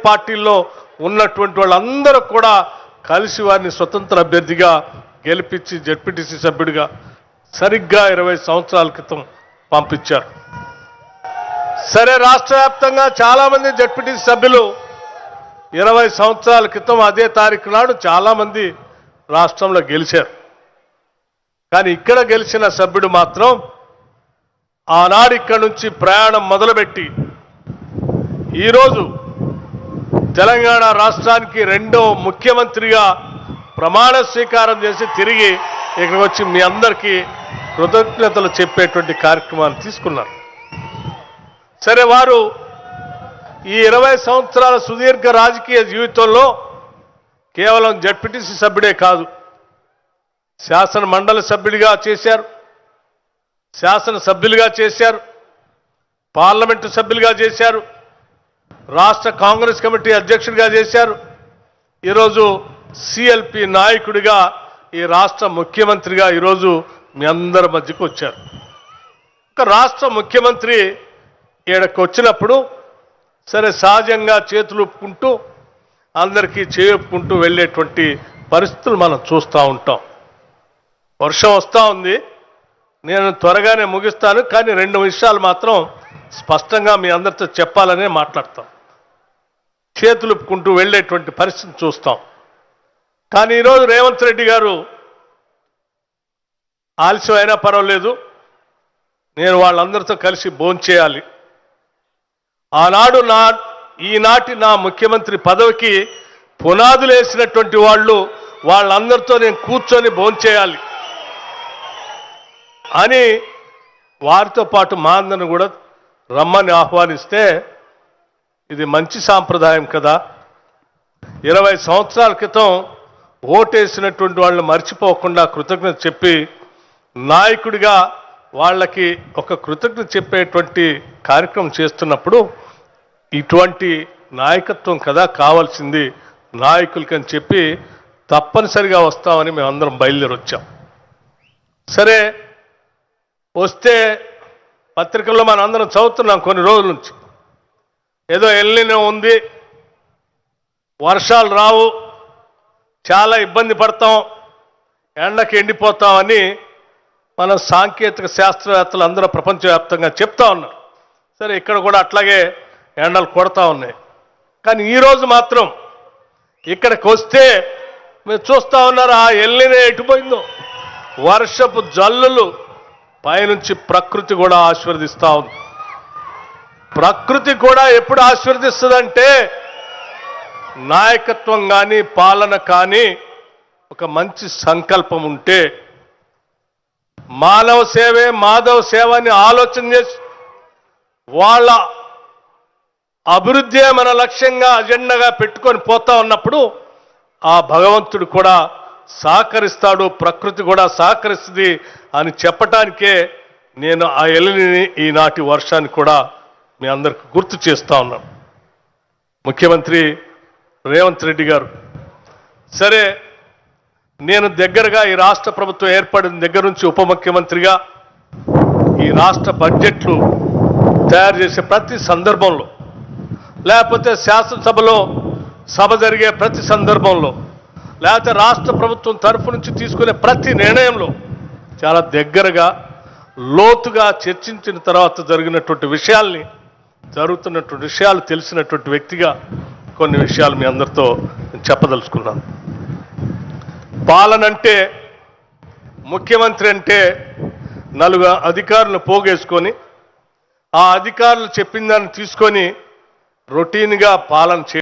పార్టీల్లో ఉన్నటువంటి వాళ్ళందరూ కూడా కలిసి వారిని స్వతంత్ర అభ్యర్థిగా గెలిపించి జెడ్పీటీసీ సభ్యుడిగా సరిగ్గా 20 సంవత్సరాల క్రితం పంపించారు. సరే, రాష్ట్ర వ్యాప్తంగా చాలామంది జెడ్పీటీసీ సభ్యులు 20 సంవత్సరాల క్రితం అదే తారీఖు నాడు చాలామంది రాష్ట్రంలో గెలిచారు. కానీ ఇక్కడ గెలిచిన సభ్యుడు మాత్రం ఆనాడు ఇక్కడి నుంచి ప్రయాణం మొదలుపెట్టి ఈరోజు తెలంగాణ రాష్ట్రానికి రెండో ముఖ్యమంత్రిగా ప్రమాణ స్వీకారం చేసి తిరిగి ఇక్కడికి వచ్చి మీ అందరికీ కృతజ్ఞతలు చెప్పేటువంటి కార్యక్రమాన్ని తీసుకున్నారు. సరే, వారు ఈ 20 సంవత్సరాల సుదీర్ఘ రాజకీయ జీవితంలో కేవలం జెడ్పీటీసీ సభ్యుడే కాదు, శాసన మండలి సభ్యుడిగా చేశారు, శాసన సభ్యులుగా చేశారు, పార్లమెంటు సభ్యులుగా చేశారు, రాష్ట్ర కాంగ్రెస్ కమిటీ అధ్యక్షుడిగా చేశారు, ఈరోజు సిఎల్పి నాయకుడిగా ఈ రాష్ట్ర ముఖ్యమంత్రిగా ఈరోజు మీ అందరి మధ్యకు వచ్చారు. ఒక రాష్ట్ర ముఖ్యమంత్రి ఈడకు వచ్చినప్పుడు సరే సహజంగా చేతులు ఒప్పుకుంటూ అందరికీ చేయొప్పుకుంటూ వెళ్ళేటువంటి పరిస్థితులు మనం చూస్తూ ఉంటాం. వర్షం వస్తూ ఉంది, నేను త్వరగానే ముగిస్తాను, కానీ 2 విషయాలు మాత్రం స్పష్టంగా మీ అందరితో చెప్పాలనే మాట్లాడతాం. చేతులు ఒప్పుకుంటూ వెళ్ళేటువంటి పరిస్థితిని చూస్తాం. కానీ ఈరోజు రేవంత్ రెడ్డి గారు ఆలస్యం అయినా పర్వాలేదు, నేను వాళ్ళందరితో కలిసి భోంచేయాలి, ఆనాడు ఈనాటి నా ముఖ్యమంత్రి పదవికి పునాదులు వేసినటువంటి వాళ్ళందరితో నేను కూర్చొని భోంచేయాలి అని వారితో పాటు మా అందరిని కూడా రమ్మని ఆహ్వానిస్తే ఇది మంచి సాంప్రదాయం కదా. 20 సంవత్సరాల క్రితం ఓటేసినటువంటి వాళ్ళు మర్చిపోకుండా కృతజ్ఞత చెప్పి నాయకుడిగా వాళ్ళకి ఒక కృతజ్ఞత చెప్పేటువంటి కార్యక్రమం చేస్తున్నప్పుడు ఇటువంటి నాయకత్వం కదా కావాల్సింది నాయకులకని చెప్పి తప్పనిసరిగా వస్తామని మేమందరం బయలుదేరి వచ్చాం. సరే, వస్తే పత్రికల్లో మనం అందరం చదువుతున్నాం కొన్ని రోజుల నుంచి, ఏదో ఎల్నినో ఉంది, వర్షాలు రావు, చాలా ఇబ్బంది పడతాం, ఎండకి ఎండిపోతామని మన సాంకేతిక శాస్త్రవేత్తలు అందరూ ప్రపంచవ్యాప్తంగా చెప్తా ఉన్నారు. సరే, ఇక్కడ కూడా అట్లాగే ఎండలు కొడతా ఉన్నాయి. కానీ ఈరోజు మాత్రం ఇక్కడికి వస్తే మీరు చూస్తూ ఉన్నారు, ఆ ఎల్లినే ఎటుపోయిందో, వర్షపు జల్లులు పైనుంచి ప్రకృతి కూడా ఆశీర్వదిస్తూ ఉంది. ప్రకృతి కూడా ఎప్పుడు ఆశీర్వదిస్తుందంటే నాయకత్వం కానీ పాలన కానీ ఒక మంచి సంకల్పం ఉంటే, మానవ సేవే మాధవ సేవ అని ఆలోచన చేసి వాళ్ళ అభివృద్ధి మన లక్ష్యంగా అజెండాగా పెట్టుకొని పోతా ఉన్నప్పుడు ఆ భగవంతుడు కూడా సహకరిస్తాడు, ప్రకృతి కూడా సహకరిస్తుంది అని చెప్పటానికే నేను ఆ ఎల్లిని ఈనాటి వర్షాన్ని కూడా మీ అందరికి గుర్తు చేస్తా ఉన్నాను. ముఖ్యమంత్రి రేవంత్ రెడ్డి గారు, సరే నేను దగ్గరగా ఈ రాష్ట్ర ప్రభుత్వం ఏర్పడిన దగ్గర నుంచి ఉప ముఖ్యమంత్రిగా ఈ రాష్ట్ర బడ్జెట్లు తయారు చేసే ప్రతి సందర్భంలో, లేకపోతే శాసనసభలో సభ జరిగే ప్రతి సందర్భంలో, లేకపోతే రాష్ట్ర ప్రభుత్వం తరఫు నుంచి తీసుకునే ప్రతి నిర్ణయంలో చాలా దగ్గరగా లోతుగా చర్చించిన తర్వాత జరుగుతున్నటువంటి విషయాలు తెలిసినటువంటి వ్యక్తిగా కొన్ని విషయాలు మీ అందరితో చెప్పదలుచుకున్నాను. పాలనంటే, ముఖ్యమంత్రి అంటే 4 అధికారులను పోగేసుకొని ఆ అధికారులు చెప్పిన దాన్ని తీసుకొని రొటీన్గా పాలన